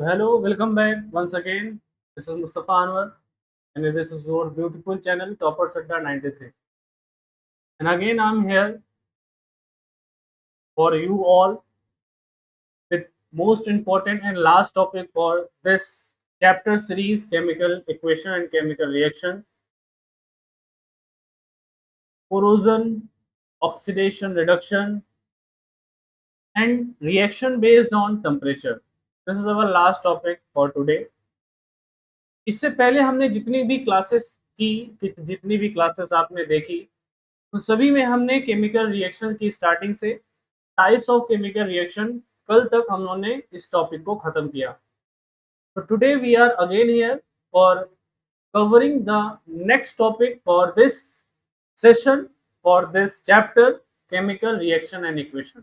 So hello, welcome back once again. This is Mustafa Anwar, and this is your beautiful channel Topper Sadda 93. And again, I'm here for you all with most important and last topic for this chapter series: chemical equation and chemical reaction, corrosion, oxidation, reduction, and reaction based on temperature. This is our last topic for today. इससे पहले हमने जितनी भी classes आपने देखी, तो सभी में हमने केमिकल रिएक्शन की स्टार्टिंग से टाइप्स ऑफ केमिकल रिएक्शन कल तक हम लोगों ने इस टॉपिक को खत्म किया। तो today we are again here for covering the next topic for this session, for this chapter, chemical reaction and equation.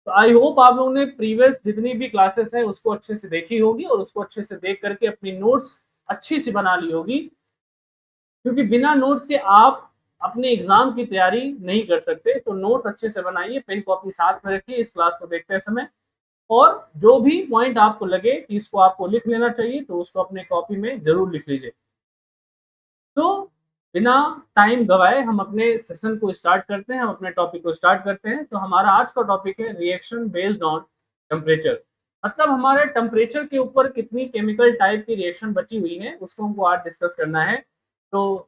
तो आई होप आप लोगों ने प्रीवियस जितनी भी क्लासेस है उसको अच्छे से देखी होगी और उसको अच्छे से देख करके अपनी नोट्स अच्छी सी बना ली होगी, क्योंकि बिना नोट्स के आप अपने एग्जाम की तैयारी नहीं कर सकते। तो नोट्स अच्छे से बनाइए, पेन कॉपी साथ में रखिए इस क्लास को देखते समय, और जो भी पॉइंट आपको लगे कि इसको आपको लिख लेना चाहिए तो उसको अपने कॉपी में जरूर लिख लीजिए। तो बिना टाइम गवाए हम अपने सेशन को स्टार्ट करते हैं, हम अपने टॉपिक को स्टार्ट करते हैं। तो हमारा आज का टॉपिक है रिएक्शन बेस्ड ऑन टेम्परेचर। मतलब हमारे टेम्परेचर के ऊपर कितनी केमिकल टाइप की रिएक्शन बची हुई है उसको हमको आज डिस्कस करना है। तो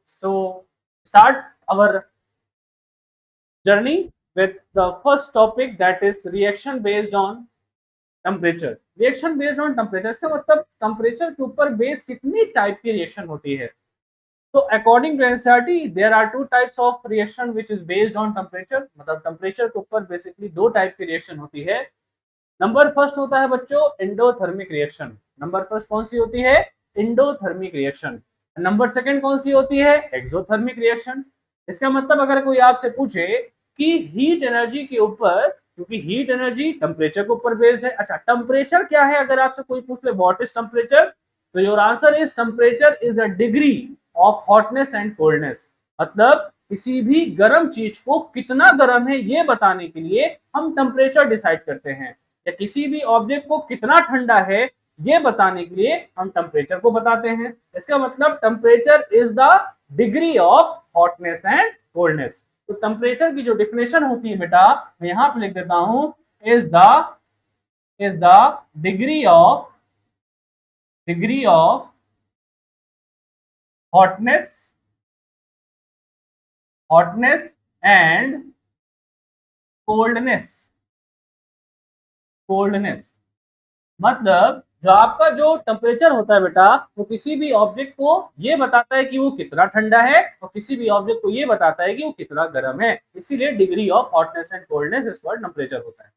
start our journey with the first topic, that is reaction based on temperature. Reaction based on temperature, इसका मतलब टेम्परेचर के ऊपर बेस कितनी टाइप की रिएक्शन होती है। तो according to NCERT there are two types of reaction which is based on temperature. मतलब टेम्परेचर के ऊपर बेसिकली दो टाइप की रिएक्शन होती है। नंबर फर्स्ट होता है बच्चों एंडोथर्मिक रिएक्शन। नंबर फर्स्ट कौन सी होती है? Endothermic reaction. नंबर सेकंड कौन सी होती है? Exothermic reaction. इसका मतलब अगर कोई आपसे पूछे कि हीट एनर्जी के ऊपर, क्योंकि हीट एनर्जी टेम्परेचर के ऊपर बेस्ड है। अच्छा, टेम्परेचर क्या है? अगर आपसे कोई पूछ ले व्हाट इज टेम्परेचर, तो your answer is temperature is the degree of hotness and coldness. मतलब किसी भी गर्म चीज को कितना गर्म है ये बताने के लिए हम टेम्परेचर डिसाइड करते हैं, या किसी भी ऑब्जेक्ट को कितना ठंडा है ये बताने के लिए हम टेम्परेचर को बताते हैं। इसका मतलब temperature is the degree of hotness and coldness. तो टेम्परेचर की जो डिफिनेशन होती है बेटा, मैं यहां पे लिख देता हूं, is the degree of hotness and coldness. मतलब जो आपका जो टेम्परेचर होता है बेटा, वो किसी भी ऑब्जेक्ट को ये बताता है कि वो कितना ठंडा है और किसी भी ऑब्जेक्ट को ये बताता है कि वो कितना गर्म है। इसीलिए degree of hotness and coldness इस वर्ड टेम्परेचर होता है।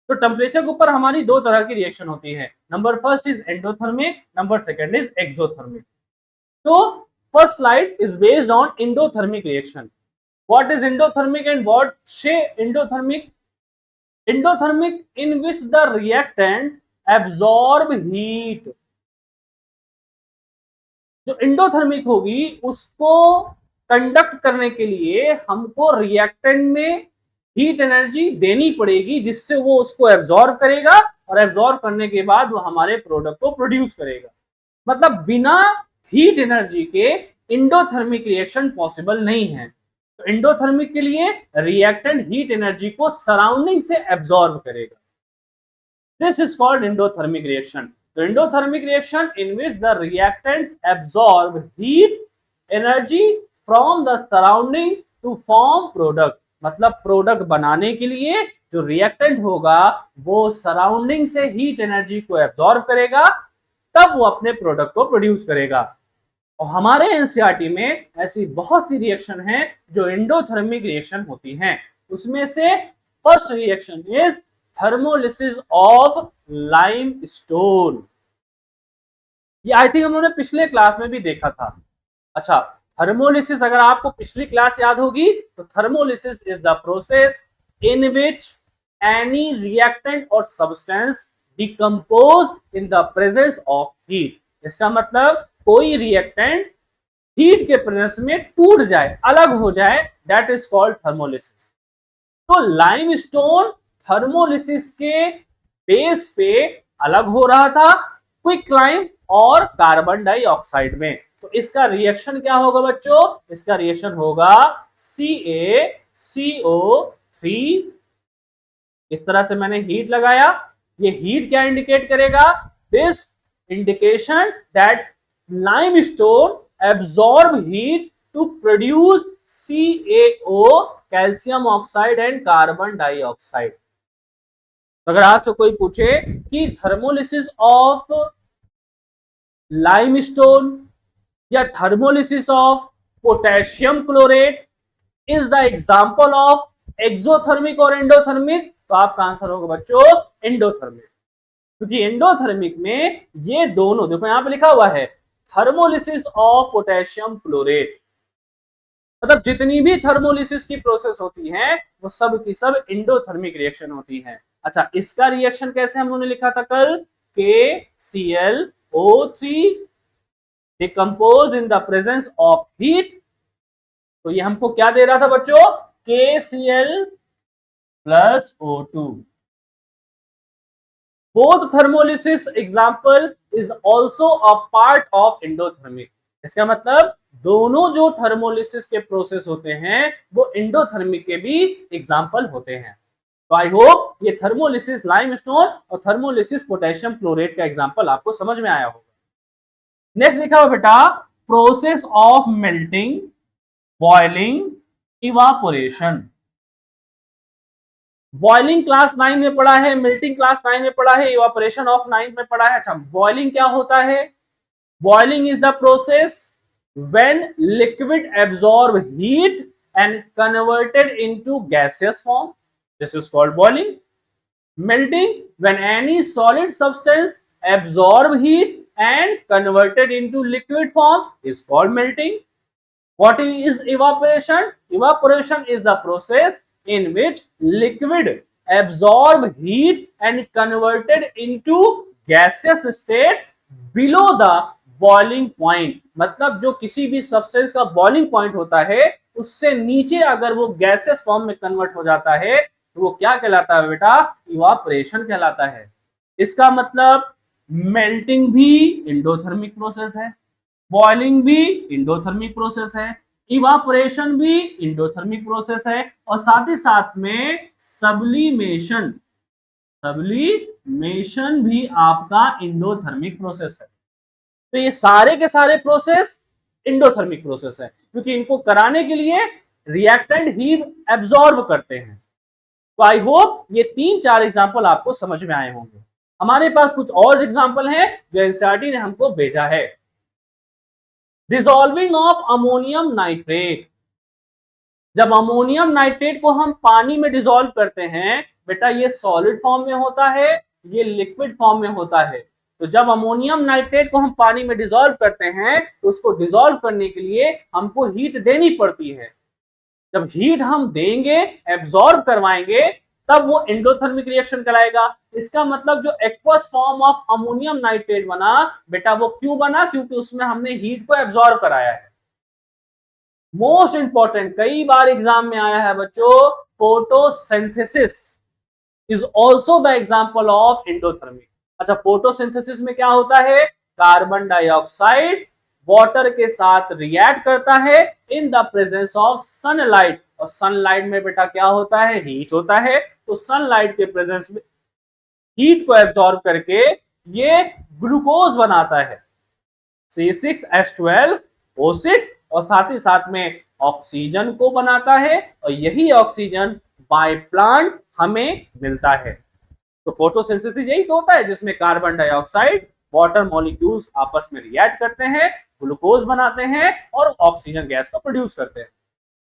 तो टेम्परेचर के ऊपर हमारी दो तरह की रिएक्शन होती है। Number first is endothermic, number second is exothermic. तो first slide is based on endothermic reaction. What is endothermic and what से endothermic? endothermic in which the reactant absorb heat। जो एंडोथर्मिक होगी उसको कंडक्ट करने के लिए हमको रिएक्टेंट में हीट एनर्जी देनी पड़ेगी, जिससे वो उसको एब्जॉर्ब करेगा और एब्जॉर्ब करने के बाद वो हमारे प्रोडक्ट को प्रोड्यूस करेगा। मतलब बिना हीट एनर्जी के एंडोथर्मिक रिएक्शन पॉसिबल नहीं है। तो एंडोथर्मिक के लिए रिएक्टेंट हीट एनर्जी को सराउंडिंग से एब्जॉर्ब करेगा। This is called endothermic reaction. The endothermic reaction in which the reactants absorb heat energy from the surrounding to form product। मतलब प्रोडक्ट बनाने के लिए जो रिएक्टेंट होगा वो सराउंडिंग से हीट एनर्जी को एब्जॉर्ब करेगा, तब वो अपने प्रोडक्ट को प्रोड्यूस करेगा। और हमारे एनसीईआरटी में ऐसी बहुत सी रिएक्शन हैं जो एंडोथर्मिक रिएक्शन होती हैं। उसमें से first reaction is thermolysis of limestone. ये आई थिंक हम लोगों ने पिछले क्लास में भी देखा था। अच्छा, थर्मोलिसिस अगर आपको पिछली क्लास याद होगी तो thermolysis is the process in which any reactant और substance decompose in the presence of heat. इसका मतलब कोई रिएक्टेंट हीट के प्रेजेंस में टूट जाए, अलग हो जाए, दैट इज कॉल्ड थर्मोलिसिस। तो लाइमस्टोन थर्मोलिसिस के बेस पे अलग हो रहा था क्विकलाइम और कार्बन डाइऑक्साइड में। तो इसका रिएक्शन क्या होगा बच्चों? इसका रिएक्शन होगा CaCO3। इस तरह से मैंने हीट लगाया, ये हीट क्या इंडिकेट करेगा? This indication that limestone absorb heat to produce CaO, calcium oxide and carbon dioxide. अगर आपसे कोई पूछे कि थर्मोलिसिस ऑफ लाइमस्टोन या thermolysis of potassium chlorate is the example of exothermic और एंडोथर्मिक, तो आपका आंसर होगा बच्चों एंडोथर्मिक। क्योंकि एंडोथर्मिक में ये दोनों, देखो यहां पे लिखा हुआ है थर्मोलिसिस ऑफ पोटेशियम क्लोरेट, मतलब जितनी भी थर्मोलिसिस की प्रोसेस होती है वो सब की सब एंडोथर्मिक रिएक्शन होती है। अच्छा, इसका रिएक्शन कैसे हम लोगों ने लिखा था कल? KClO3 decompose in the presence of heat. तो ये हमको क्या दे रहा था बच्चों? KCl+O2। both thermolysis example is also a part of endothermic। इसका मतलब दोनों जो थर्मोलिसिस के प्रोसेस होते हैं वो एंडोथर्मिक के भी एग्जाम्पल होते हैं। तो आई होप ये थर्मोलिसिस लाइमस्टोन और थर्मोलिसिस पोटेशियम क्लोरेट का एग्जाम्पल आपको समझ में आया होगा। नेक्स्ट लिखा हुआ बेटा process of melting, boiling, evaporation. Boiling class 9 में पढ़ा है, मेल्टिंग क्लास 9 में पढ़ा है, इवापोरेशन ऑफ 9 में पढ़ा है। अच्छा, बॉइलिंग क्या होता है? Boiling is the process when liquid absorb heat and converted into gaseous form, this is called boiling. Melting when any solid substance absorb heat and converted into liquid form is called melting. What is evaporation? Evaporation is the process in which liquid absorb heat and converted into gaseous state below the boiling point। मतलब जो किसी भी substance का boiling point होता है उससे नीचे अगर वो गैसेस फॉर्म में कन्वर्ट हो जाता है तो वो क्या कहलाता है बेटा? इवापोरेशन कहलाता है। इसका मतलब मेल्टिंग भी एंडोथर्मिक प्रोसेस है, बॉइलिंग भी इंडोथर्मिक प्रोसेस है, इवापोरेशन भी इंडोथर्मिक प्रोसेस है, और साथ ही साथ में सब्लिमेशन, सब्लिमेशन भी आपका इंडोथर्मिक प्रोसेस है। तो ये सारे के सारे प्रोसेस इंडोथर्मिक प्रोसेस है क्योंकि इनको कराने के लिए रिएक्टेंट हीट एब्जॉर्ब करते हैं। तो आई होप ये 3-4 एग्जांपल आपको समझ में आए होंगे। हमारे पास कुछ और एग्जांपल हैं जो एनसीईआरटी ने हमको भेजा है। Dissolving of ammonium nitrate. जब अमोनियम नाइट्रेट को हम पानी में डिसॉल्व करते हैं बेटा, ये सॉलिड फॉर्म में होता है, ये लिक्विड फॉर्म में होता है। तो जब अमोनियम नाइट्रेट को हम पानी में डिसॉल्व करते हैं तो उसको डिसॉल्व करने के लिए हमको हीट देनी पड़ती है। जब हीट हम देंगे, एब्जॉर्ब करवाएंगे, तब वो एंडोथर्मिक रिएक्शन कहलाएगा। इसका मतलब जो aqueous form of ammonium nitrate बना बेटा, वो क्यों बना? क्योंकि उसमें हमने हीट को एब्जॉर्ब कराया है। मोस्ट इंपॉर्टेंट, कई बार एग्जाम में आया है बच्चों, photosynthesis is also the example of endothermic. अच्छा, फोटोसिंथेसिस में क्या होता है? कार्बन डाइऑक्साइड वाटर के साथ रिएक्ट करता है इन द प्रेजेंस ऑफ सनलाइट, और सनलाइट में बेटा क्या होता है? हीट होता है। तो सनलाइट के प्रेजेंस में हीट को एब्जॉर्ब करके ये ग्लूकोज बनाता है, C6H12O6, और साथ ही साथ में ऑक्सीजन को बनाता है, और यही ऑक्सीजन बाय प्लांट हमें मिलता है। तो फोटोसिंथेसिस यही तो होता है जिसमें कार्बन डाइऑक्साइड वाटर मॉलिक्यूल्स आपस में रिएक्ट करते हैं, ग्लूकोज बनाते हैं और ऑक्सीजन गैस को प्रोड्यूस करते हैं।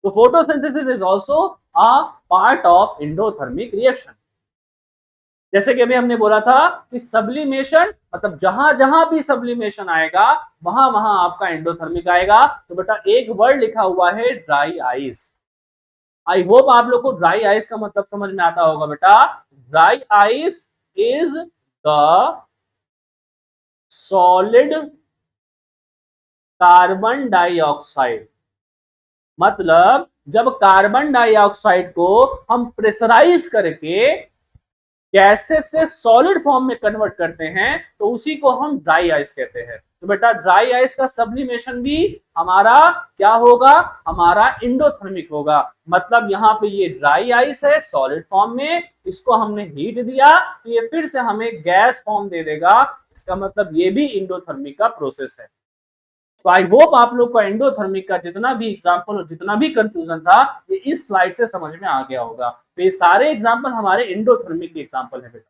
तो photosynthesis is also a part of endothermic reaction. जैसे कि अभी हमने बोला था कि सब्लिमेशन, मतलब जहां जहां भी सब्लिमेशन आएगा वहां वहां आपका एंडोथर्मिक आएगा। तो बेटा एक वर्ड लिखा हुआ है ड्राई आइस। आई होप आप लोग को ड्राई आइस का मतलब समझ में आता होगा बेटा। Dry ice is the solid carbon dioxide. मतलब जब कार्बन डाइऑक्साइड को हम प्रेशराइज करके गैसेस से सॉलिड फॉर्म में कन्वर्ट करते हैं तो उसी को हम ड्राई आइस कहते हैं। तो बेटा ड्राई आइस का सब्लिमेशन भी हमारा क्या होगा, हमारा एंडोथर्मिक होगा। मतलब यहाँ पे ये ड्राई आइस है सॉलिड फॉर्म में, इसको हमने हीट दिया तो ये फिर से हमें गैस फॉर्म दे देगा, इसका मतलब ये भी एंडोथर्मिक का प्रोसेस है। तो आई होप आप लोग को एंडोथर्मिक का जितना भी एग्जांपल और जितना भी कंफ्यूजन था ये इस स्लाइड से समझ में आ गया होगा। तो ये सारे एग्जांपल हमारे एंडोथर्मिक के एग्जांपल है बेटा।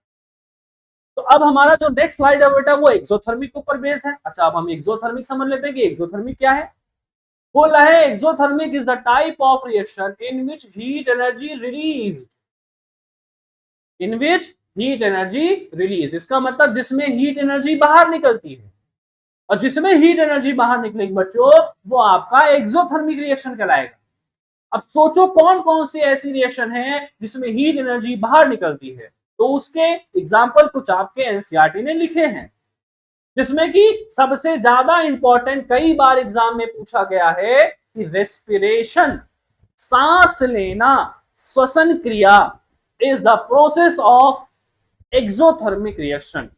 तो अब हमारा जो नेक्स्ट स्लाइड है बेटा वो एक्सोथर्मिक के ऊपर बेस्ड है। अच्छा अब हम एक्सोथर्मिक समझ लेते हैं कि एक्सोथर्मिक क्या है। बोला है exothermic is the type of reaction in which heat energy release, in which heat energy release, इसका मतलब जिसमें हीट एनर्जी बाहर निकलती है, और जिसमें हीट एनर्जी बाहर निकलेगी बच्चों वो आपका एक्सोथर्मिक रिएक्शन कहलाएगा। अब सोचो कौन कौन सी ऐसी रिएक्शन है जिसमें हीट एनर्जी बाहर निकलती है, तो उसके एग्जाम्पल कुछ आपके एनसीईआरटी ने लिखे हैं, जिसमें कि सबसे ज्यादा इंपॉर्टेंट कई बार एग्जाम में पूछा गया है कि रेस्पिरेशन, सांस लेना, श्वसन क्रिया is the process of exothermic reaction.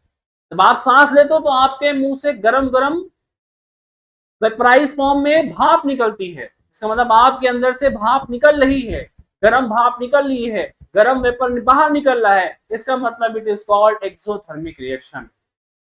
जब आप सांस लेते हो तो आपके मुंह से गरम गरम वेपराइज फॉर्म में भाप निकलती है, इसका मतलब आपके अंदर से भाप निकल रही है, गरम भाप निकल रही है, गरम वेपर बाहर निकल रहा है, इसका मतलब it is called exothermic reaction.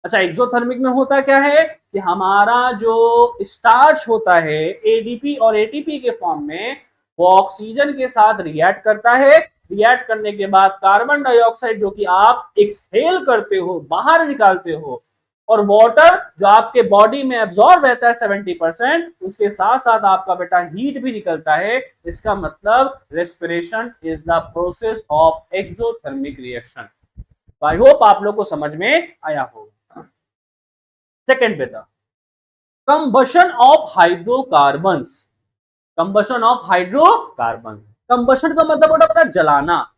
अच्छा एक्सोथर्मिक में होता क्या है कि हमारा जो स्टार्च होता है एडीपी और एटीपी के फॉर्म में वो ऑक्सीजन के साथ रिएक्ट करता है, रिएक्ट करने के बाद कार्बन डाइऑक्साइड जो कि आप एक्सहेल करते हो बाहर निकालते हो, और वाटर जो आपके बॉडी में एब्जॉर्ब रहता है 70%, उसके साथ साथ आपका बेटा हीट भी निकलता है, इसका मतलब respiration is the process of exothermic reaction. I hope आप लोग को समझ में आया होगा। सेकेंड बेटा combustion of hydrocarbons, combustion of hydrocarbon, combustion का मतलब होता है जलाना,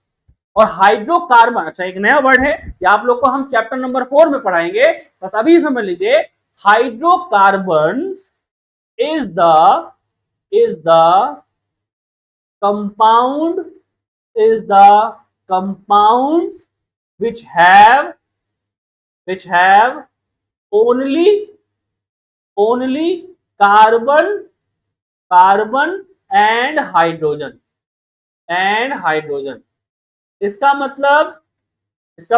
और हाइड्रोकार्बन अच्छा एक नया वर्ड है ये आप लोग को हम चैप्टर नंबर 4 में पढ़ाएंगे, बस अभी समझ लीजिए hydrocarbon is the compound is the compounds which have only carbon and hydrogen इसका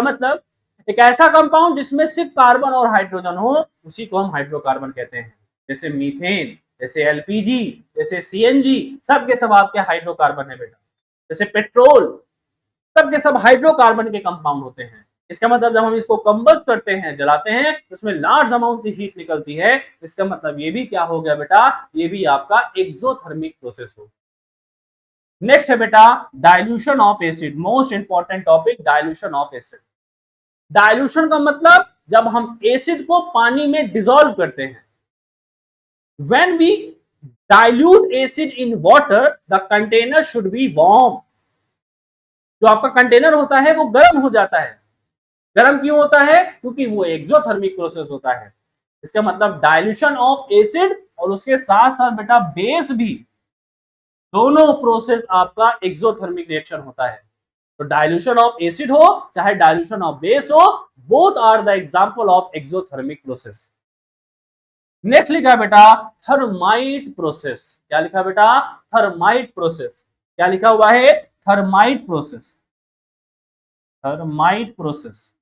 मतलब एक ऐसा कंपाउंड जिसमें सिर्फ कार्बन और हाइड्रोजन हो उसी को हम हाइड्रोकार्बन कहते हैं। जैसे मीथेन, जैसे एलपीजी, जैसे सीएनजी, सब के सब आपके हाइड्रोकार्बन है बेटा। जैसे पेट्रोल, सब के सब हाइड्रोकार्बन के कंपाउंड होते हैं। इसका मतलब जब हम इसको कंबस्ट करते हैं, जलाते हैं, तो उसमें लार्ज अमाउंट की हीट निकलती है, इसका मतलब ये भी क्या हो गया बेटा, ये भी आपका एक्सोथर्मिक प्रोसेस हो। नेक्स्ट है बेटा dilution of acid, most important topic dilution of acid. Dilution का मतलब जब हम एसिड को पानी में डिसॉल्व करते हैं। When we dilute acid in water the container should be warm, जो आपका कंटेनर होता है वो गर्म हो जाता है। गर्म क्यों होता है, क्योंकि वो एक्सोथर्मिक प्रोसेस होता है। इसका मतलब डाइल्यूशन ऑफ एसिड और उसके साथ साथ बेटा बेस भी, दोनों प्रोसेस आपका एक्सोथर्मिक रिएक्शन होता है। तो डाइल्यूशन ऑफ एसिड हो चाहे डाइल्यूशन ऑफ बेस हो, both are the example of exothermic process. Next लिखा बेटा थर्माइट प्रोसेस। क्या लिखा बेटा, थर्माइट प्रोसेस। क्या लिखा हुआ है, thermite process, thermite process,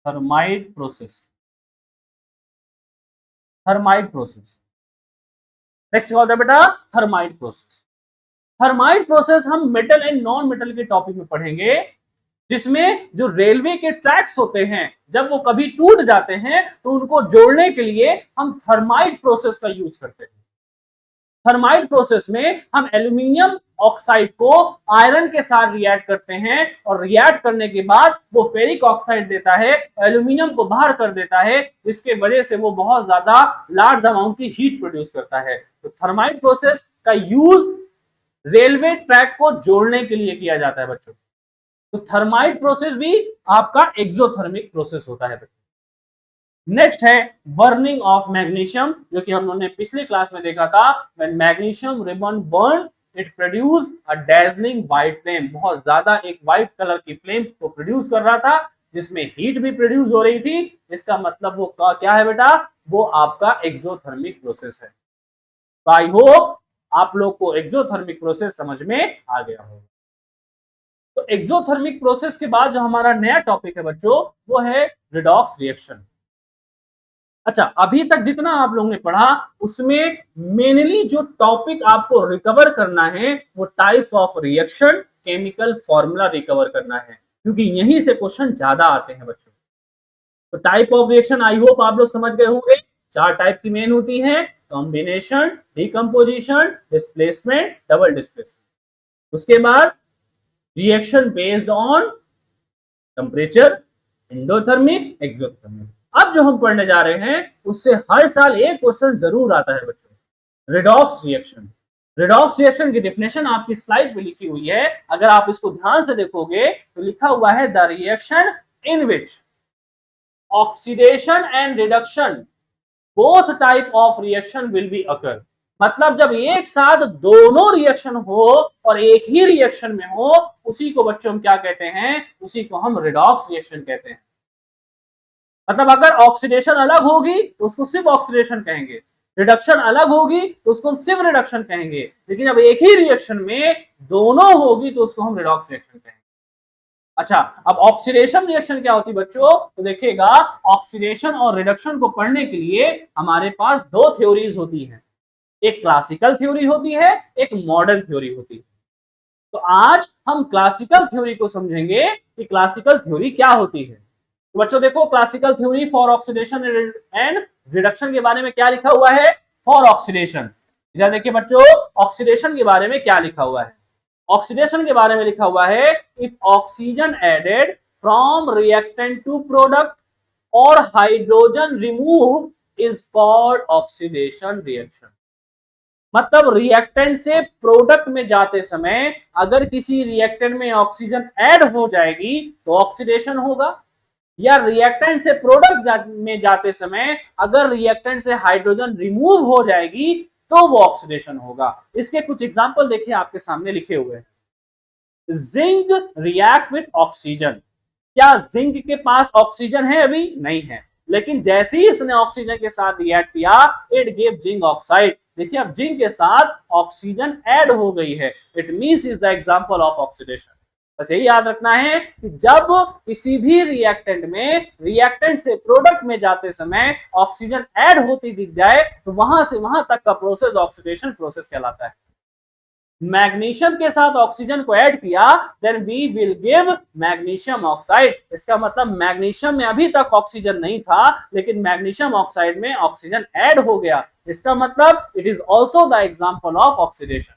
thermite process, thermite process. Next क्या होता है बेटा, थर्माइट प्रोसेस। थर्माइट प्रोसेस हम मेटल एंड नॉन मेटल के टॉपिक में पढ़ेंगे, जिसमें जो रेलवे के ट्रैक्स होते हैं जब वो कभी टूट जाते हैं तो उनको जोड़ने के लिए हम थर्माइट प्रोसेस का यूज करते हैं। थर्माइट प्रोसेस में हम एल्यूमिनियम ऑक्साइड को आयरन के साथ रिएक्ट करते हैं, और रिएक्ट करने के बाद वो फेरिक ऑक्साइड देता है, एल्यूमिनियम को बाहर कर देता है, जिसके वजह से वो बहुत ज्यादा लार्ज अमाउंट की हीट प्रोड्यूस करता है। तो थर्माइट प्रोसेस का यूज रेलवे ट्रैक को जोड़ने के लिए किया जाता है बच्चों। तो थर्माइट प्रोसेस भी आपका एक्सोथर्मिक प्रोसेस होता है बच्चों। नेक्स्ट है बर्निंग ऑफ मैग्नीशियम, जो कि हम लोगों ने पिछली क्लास में देखा था, when magnesium ribbon burn it produce a dazzling white flame, बहुत ज्यादा एक व्हाइट कलर की फ्लेम को प्रोड्यूस कर रहा था जिसमें हीट भी प्रोड्यूस हो रही थी। इसका मतलब वो क्या है बेटा, वो आपका एक्सोथर्मिक प्रोसेस है। तो आई होप आप लोग को एक्सोथर्मिक प्रोसेस समझ में आ गया होगा। तो एक्सोथर्मिक प्रोसेस के बाद जो हमारा नया टॉपिक है बच्चों, वो है रिडॉक्स रिएक्शन। अच्छा, अभी तक जितना आप लोगों ने पढ़ा उसमें मेनली जो टॉपिक आपको रिकवर करना है वो types of reaction, chemical formula recover करना है, क्योंकि यहीं से क्वेश्चन ज्यादा आते हैं बच्चों। तो type of reaction I hope आप लोग समझ गए होंगे। चार टाइप की मेन होती है, combination, decomposition, displacement, double displacement. उसके बाद reaction based on temperature, endothermic, exothermic. अब जो हम पढ़ने जा रहे हैं उससे हर साल एक क्वेश्चन जरूर आता है बच्चों, रिडॉक्स रिएक्शन। रिडॉक्स रिएक्शन की डिफिनेशन आपकी स्लाइड पे लिखी हुई है, अगर आप इसको ध्यान से देखोगे तो लिखा हुआ है the reaction in which oxidation and reduction both type of reaction will be occur. मतलब जब एक साथ दोनों रिएक्शन हो और एक ही रिएक्शन में हो, उसी को बच्चों हम क्या कहते हैं, उसी को हम रिडॉक्स रिएक्शन कहते हैं। मतलब अगर ऑक्सीडेशन अलग होगी तो उसको सिर्फ ऑक्सीडेशन कहेंगे, रिडक्शन अलग होगी तो उसको हम सिर्फ रिडक्शन कहेंगे, लेकिन जब एक ही रिएक्शन में दोनों होगी तो उसको हम रिडॉक्स रिएक्शन कहेंगे। अच्छा, अब ऑक्सीडेशन रिएक्शन क्या होती है बच्चों, तो देखिएगा ऑक्सीडेशन और रिडक्शन को पढ़ने के लिए हमारे पास दो थ्योरीज होती हैं, एक क्लासिकल थ्योरी होती है, एक मॉडर्न थ्योरी होती है। तो आज हम क्लासिकल थ्योरी को समझेंगे कि क्लासिकल थ्योरी क्या होती है। तो बच्चों देखो, classical theory for oxidation and reduction के बारे में क्या लिखा हुआ है। फॉर ऑक्सीडेशन, इधर देखिए बच्चों, ऑक्सीडेशन के बारे में क्या लिखा हुआ है। ऑक्सीडेशन के बारे में लिखा हुआ है, if oxygen added from reactant to product और hydrogen remove is called oxidation reaction. मतलब रिएक्टेंट से प्रोडक्ट में जाते समय अगर किसी रिएक्टेंट में ऑक्सीजन ऐड हो जाएगी तो ऑक्सीडेशन होगा, या रिएक्टेंट से प्रोडक्ट में जाते समय अगर रिएक्टेंट से हाइड्रोजन रिमूव हो जाएगी तो वो ऑक्सीडेशन होगा। इसके कुछ एग्जांपल देखिए आपके सामने लिखे हुए हैं। जिंक रिएक्ट विथ ऑक्सीजन, क्या जिंक के पास ऑक्सीजन है? अभी नहीं है, लेकिन जैसे ही इसने ऑक्सीजन के साथ रिएक्ट किया इट गिव जिंक ऑक्साइड। देखिए अब जिंक के साथ ऑक्सीजन ऐड हो गई है, it means is the example of oxidation. बस यही याद रखना है कि जब किसी भी रिएक्टेंट में रिएक्टेंट से प्रोडक्ट में जाते समय ऑक्सीजन ऐड होती दिख जाए तो वहां से वहां तक का प्रोसेस ऑक्सीडेशन प्रोसेस कहलाता है। मैग्नीशियम के साथ ऑक्सीजन को ऐड किया then we will give magnesium oxide. इसका मतलब मैग्नीशियम में अभी तक ऑक्सीजन नहीं था, लेकिन मैग्नीशियम ऑक्साइड में ऑक्सीजन ऐड हो गया। इसका मतलब it is also the example of oxidation.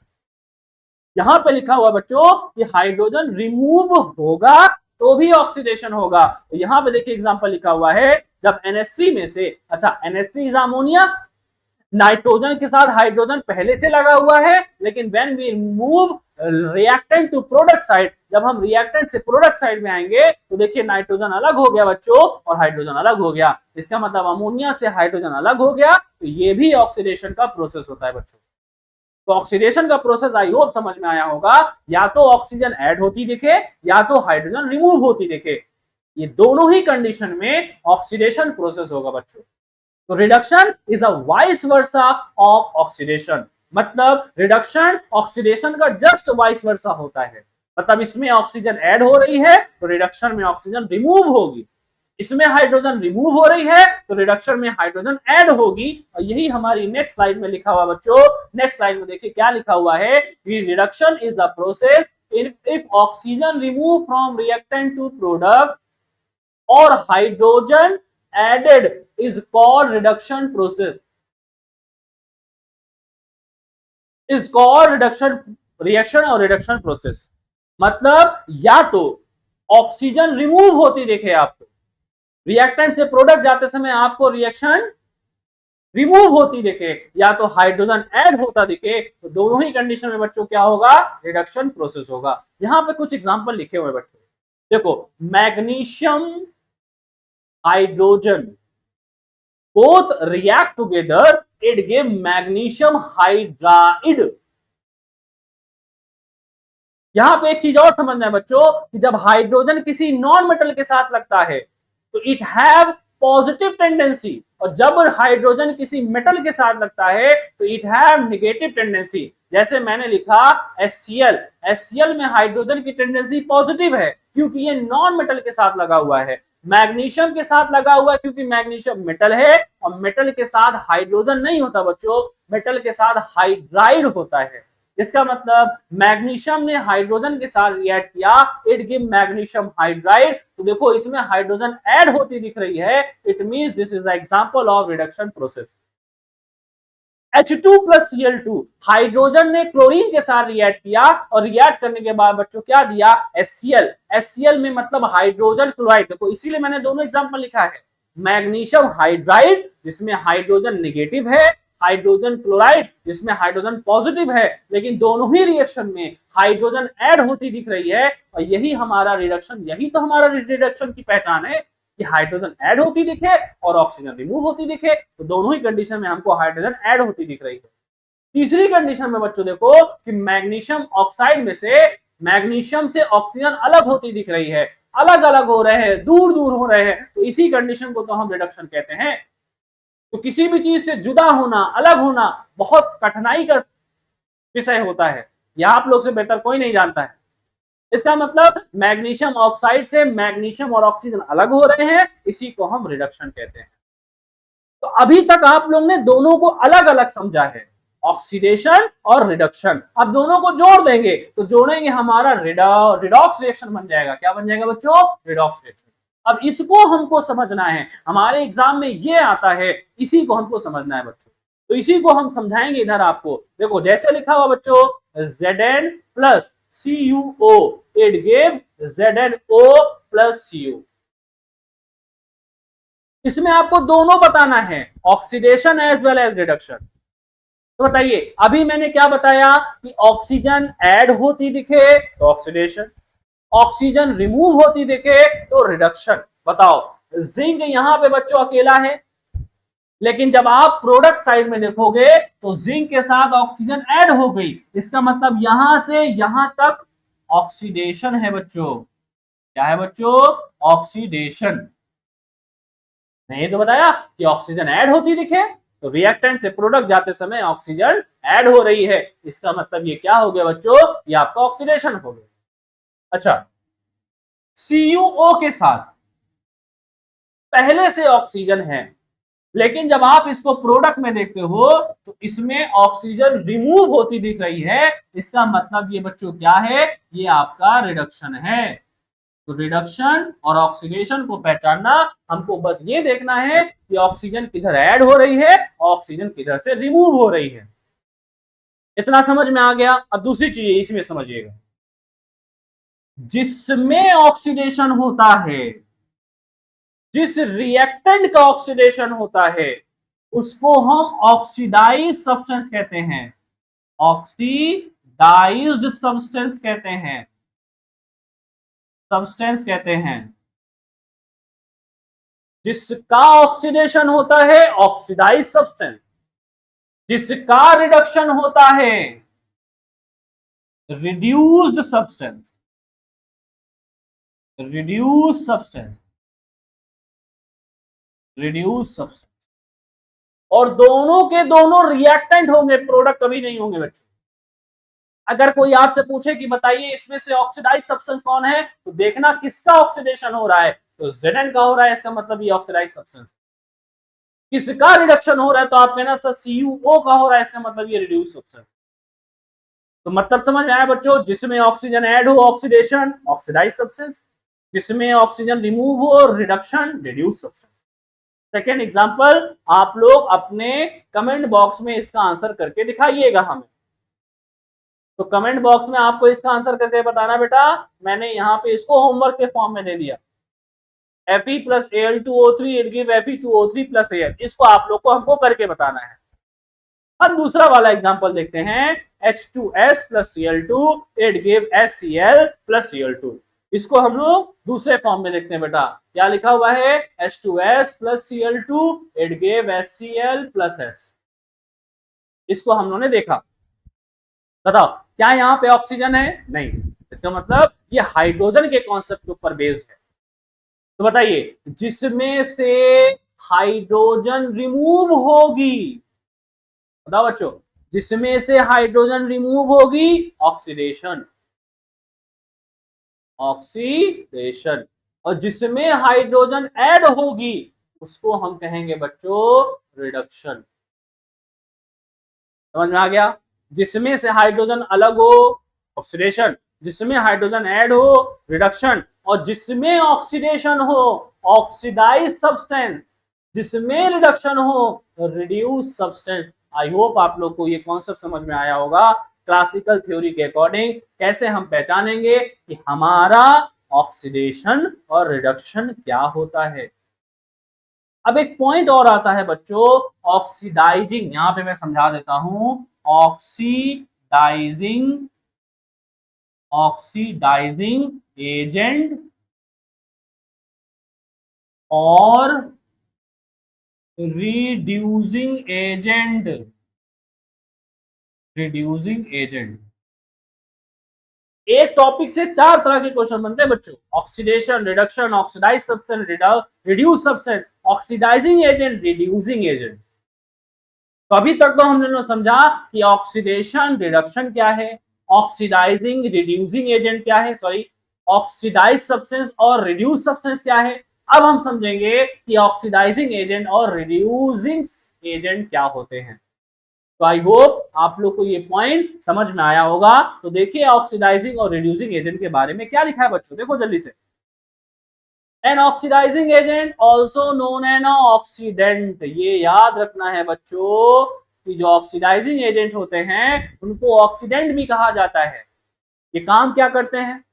यहां पे लिखा हुआ बच्चों कि हाइड्रोजन रिमूव होगा तो भी ऑक्सीडेशन होगा। तो यहां पे देखिए एग्जांपल लिखा हुआ है, जब NH3 में से, अच्छा NH3 इज अमोनिया, नाइट्रोजन के साथ हाइड्रोजन पहले से लगा हुआ है, लेकिन when we move reactant to product side, जब हम रिएक्टेंट से प्रोडक्ट साइड में आएंगे तो देखिए नाइट्रोजन अलग हो गया बच्चों और हाइड्रोजन अलग हो गया। इसका मतलब अमोनिया से हाइड्रोजन अलग हो गया, तो ये भी ऑक्सीडेशन का प्रोसेस होता है बच्चों। तो ऑक्सीडेशन का प्रोसेस आई होप समझ में आया होगा, या तो ऑक्सीजन ऐड होती दिखे या तो हाइड्रोजन रिमूव होती दिखे, ये दोनों ही कंडीशन में ऑक्सीडेशन प्रोसेस होगा बच्चों। तो reduction is a vice versa of oxidation, मतलब रिडक्शन ऑक्सीडेशन का जस्ट वाइस वर्सा होता है। मतलब इसमें ऑक्सीजन ऐड हो रही है तो रिडक्शन में ऑक्सीजन रिमूव होगी, इसमें हाइड्रोजन रिमूव हो रही है तो रिडक्शन में हाइड्रोजन ऐड होगी। और यही हमारी नेक्स्ट स्लाइड में लिखा हुआ बच्चों। नेक्स्ट स्लाइड में देखिए क्या लिखा हुआ है कि reduction is the process if oxygen remove from reactant to product और hydrogen added is called reduction process, is called reduction reaction और रिडक्शन प्रोसेस। मतलब या तो ऑक्सीजन रिमूव होती देखे आपको, रिएक्टेंट से प्रोडक्ट जाते समय आपको रिएक्शन रिमूव होती दिखे, या तो हाइड्रोजन ऐड होता दिखे, तो दोनों ही कंडीशन में बच्चों क्या होगा, रिडक्शन प्रोसेस होगा। यहां पे कुछ एग्जांपल लिखे हुए बच्चों, देखो magnesium hydrogen both react together, it give magnesium hydride। यहां पे एक चीज और समझना है बच्चों कि जब हाइड्रोजन किसी नॉन मेटल के साथ लगता है तो इट हैव पॉजिटिव टेंडेंसी, और जब हाइड्रोजन किसी मेटल के साथ लगता है तो इट हैव नेगेटिव टेंडेंसी। जैसे मैंने लिखा HCl, HCl में हाइड्रोजन की टेंडेंसी पॉजिटिव है क्योंकि ये नॉन मेटल के साथ लगा हुआ है। मैग्नीशियम के साथ लगा हुआ है क्योंकि मैग्नीशियम मेटल है, और मेटल के साथ हाइड्रोजन नहीं होता बच्चों, मेटल के साथ हाइड्राइड होता है। इसका मतलब मैग्नीशियम ने हाइड्रोजन के साथ रिएक्ट किया, इट गिव मैग्नीशियम हाइड्राइड। तो देखो इसमें हाइड्रोजन ऐड होती दिख रही है, it means this is the example of reduction process. H2 plus Cl2, hydrogen ने क्लोरीन के साथ रिएक्ट किया और रिएक्ट करने के बाद बच्चों क्या दिया HCl। HCl में मतलब हाइड्रोजन क्लोराइड, देखो इसीलिए मैंने दोनों एग्जांपल लिखा है, मैग्नीशियम हाइड्राइड जिसमें हाइड्रोजन नेगेटिव है, हाइड्रोजन क्लोराइड जिसमें हाइड्रोजन पॉजिटिव है, लेकिन दोनों ही रिएक्शन में हाइड्रोजन ऐड होती दिख रही है। और यही हमारा रिडक्शन, यही तो हमारा रिडक्शन की पहचान है कि हाइड्रोजन ऐड होती दिखे और ऑक्सीजन रिमूव होती दिखे। तो दोनों ही कंडीशन में हमको हाइड्रोजन ऐड होती दिख रही है। तीसरी कंडीशन में बच्चों देखो कि मैग्नीशियम ऑक्साइड में से मैग्नीशियम से ऑक्सीजन अलग होती दिख रही है, अलग अलग हो रहे हैं, दूर दूर हो रहे हैं, तो इसी कंडीशन को तो हम रिडक्शन कहते हैं। तो किसी भी चीज से जुदा होना, अलग होना बहुत कठिनाई का विषय होता है, यह आप लोग से बेहतर कोई नहीं जानता है। इसका मतलब मैग्नीशियम ऑक्साइड से मैग्नीशियम और ऑक्सीजन अलग हो रहे हैं, इसी को हम रिडक्शन कहते हैं। तो अभी तक आप लोग ने दोनों को अलग अलग समझा है, ऑक्सीडेशन और रिडक्शन। अब दोनों को जोड़ देंगे तो जोड़ेंगे हमारा रिडॉक्स रिएक्शन बन जाएगा। क्या बन जाएगा बच्चों? Redox reaction. अब इसको हमको समझना है, हमारे एग्जाम में ये आता है, इसी को हमको समझना है बच्चों। तो इसी को हम समझाएंगे इधर आपको। देखो जैसे लिखा हुआ बच्चों Zn plus CuO, it gives ZnO plus Cu। इसमें आपको दोनों बताना है, oxidation as well as reduction. तो बताइए अभी मैंने क्या बताया कि ऑक्सीजन ऐड होती दिखे तो ऑक्सीडेशन, ऑक्सीजन रिमूव होती दिखे तो रिडक्शन। बताओ जिंक यहां पे बच्चों अकेला है, लेकिन जब आप प्रोडक्ट साइड में देखोगे तो जिंक के साथ ऑक्सीजन ऐड हो गई, इसका मतलब यहां से यहां तक ऑक्सीडेशन है बच्चों। क्या है बच्चों? ऑक्सीडेशन। नहीं तो बताया कि ऑक्सीजन ऐड होती दिखे तो रिएक्टेंट से प्रोडक्ट जाते समय ऑक्सीजन ऐड हो रही है, इसका मतलब ये क्या हो गया बच्चों? ये आपका ऑक्सीडेशन हो गया। अच्छा, CuO के साथ पहले से ऑक्सीजन है, लेकिन जब आप इसको प्रोडक्ट में देखते हो तो इसमें ऑक्सीजन रिमूव होती दिख रही है, इसका मतलब ये बच्चों क्या है? ये आपका रिडक्शन है। तो रिडक्शन और ऑक्सीडेशन को पहचानना, हमको बस ये देखना है कि ऑक्सीजन किधर ऐड हो रही है, ऑक्सीजन किधर से रिमूव हो रही है। इतना समझ में आ गया। अब दूसरी चीज इसमें समझिएगा, जिसमें ऑक्सीडेशन होता है, जिस रिएक्टेंट का ऑक्सीडेशन होता है उसको हम ऑक्सीडाइज सब्सटेंस कहते हैं, ऑक्सीडाइज्ड सब्सटेंस कहते हैं, सब्सटेंस कहते हैं। जिसका ऑक्सीडेशन होता है ऑक्सीडाइज सब्सटेंस, जिसका रिडक्शन होता है reduced substance, reduce substance, reduce substance. और दोनों के दोनों रिएक्टेंट होंगे, प्रोडक्ट कभी नहीं होंगे बच्चों। अगर कोई आपसे पूछे कि बताइए इसमें से ऑक्सीडाइज सब्सटेंस कौन है, तो देखना किसका ऑक्सीडेशन हो रहा है, तो Zn का हो रहा है, इसका मतलब ये ऑक्सीडाइज सब्सटेंस। किसका रिडक्शन हो रहा है तो आप कहना सर CuO का हो रहा है, इसका मतलब ये रिड्यूस सब्सटेंस। तो मतलब समझ में आया बच्चों, जिसमें ऑक्सीजन ऐड हो ऑक्सीडेशन, ऑक्सीडाइज सब्सटेंस, जिसमें ऑक्सीजन रिमूव हो reduction, reduce substance. Second example आप लोग अपने कमेंट बॉक्स में इसका आंसर करके दिखाइएगा हमें। तो कमेंट बॉक्स में आपको इसका आंसर करके बताना बेटा, मैंने यहाँ पे इसको होमवर्क के फॉर्म में दे दिया। Fe plus Al2O3 it give Fe2O3 plus Al, इसको आप लोग को हमको करके बताना है। अब दूसरा वाला एग्जांपल देखते हैं, H2S plus Cl2 it give HCl plus Cl2। इसको हम लोग दूसरे फॉर्म में देखते हैं बेटा, क्या लिखा हुआ है? H2S plus Cl2 it give HCl plus S। इसको हम लोगों ने देखा, बताओ क्या यहाँ पे ऑक्सीजन है? नहीं, इसका मतलब ये हाइड्रोजन के कॉन्सेप्ट के ऊपर बेस्ड है। तो बताइए, जिसमें से हाइड्रोजन रिमूव होगी, बताओ बच्चों, जिसमें से हाइड्रोजन रिमूव होगी, ऑक्सीडेशन, ऑक्सीडेशन। और जिसमें हाइड्रोजन ऐड होगी उसको हम कहेंगे बच्चों रिडक्शन। समझ में आ गया? जिसमें से हाइड्रोजन अलग हो, ऑक्सीडेशन, जिसमें हाइड्रोजन ऐड हो, रिडक्शन, और जिसमें ऑक्सीडेशन हो, ऑक्सीडाइज सब्सटेंस, जिसमें रिडक्शन हो, रिड्यूस सब्सटेंस। आई होप आप लोग को ये कॉन्सेप्ट समझ में आया होगा। क्लासिकल थ्योरी के अकॉर्डिंग कैसे हम पहचानेंगे कि हमारा ऑक्सीडेशन और रिडक्शन क्या होता है। अब एक पॉइंट और आता है बच्चों, ऑक्सीडाइजिंग, यहां पे मैं समझा देता हूं। ऑक्सीडाइजिंग, ऑक्सीडाइजिंग एजेंट और रिड्यूसिंग एजेंट, रिड्यूसिंग एजेंट। एक टॉपिक से 4 तरह के क्वेश्चन बनते हैं बच्चों, oxidation, reduction, oxidise substance, reduce substance, oxidising agent, reducing agent. तो अभी तक तो हमने समझा कि ऑक्सीडेशन रिडक्शन क्या है, ऑक्सीडाइजिंग रिड्यूसिंग एजेंट क्या है, सॉरी, ऑक्सीडाइज सब्सटेंस और रिड्यूस सब्सटेंस क्या है। अब हम समझेंगे कि ऑक्सीडाइजिंग एजेंट और रिड्यूसिंग एजेंट क्या होते हैं। तो आई होप आप लोग को ये पॉइंट समझ में आया होगा। तो देखिए ऑक्सीडाइजिंग और रिड्यूसिंग एजेंट के बारे में क्या लिखा है बच्चों, देखो जल्दी से। An oxidising agent also known as oxidant. ये याद रखना है बच्चों कि जो ऑक्सीडाइजिंग एजेंट होते हैं उनको ऑक्सीडेंट भी कहा जाता है। ये काम क्या करते हैं?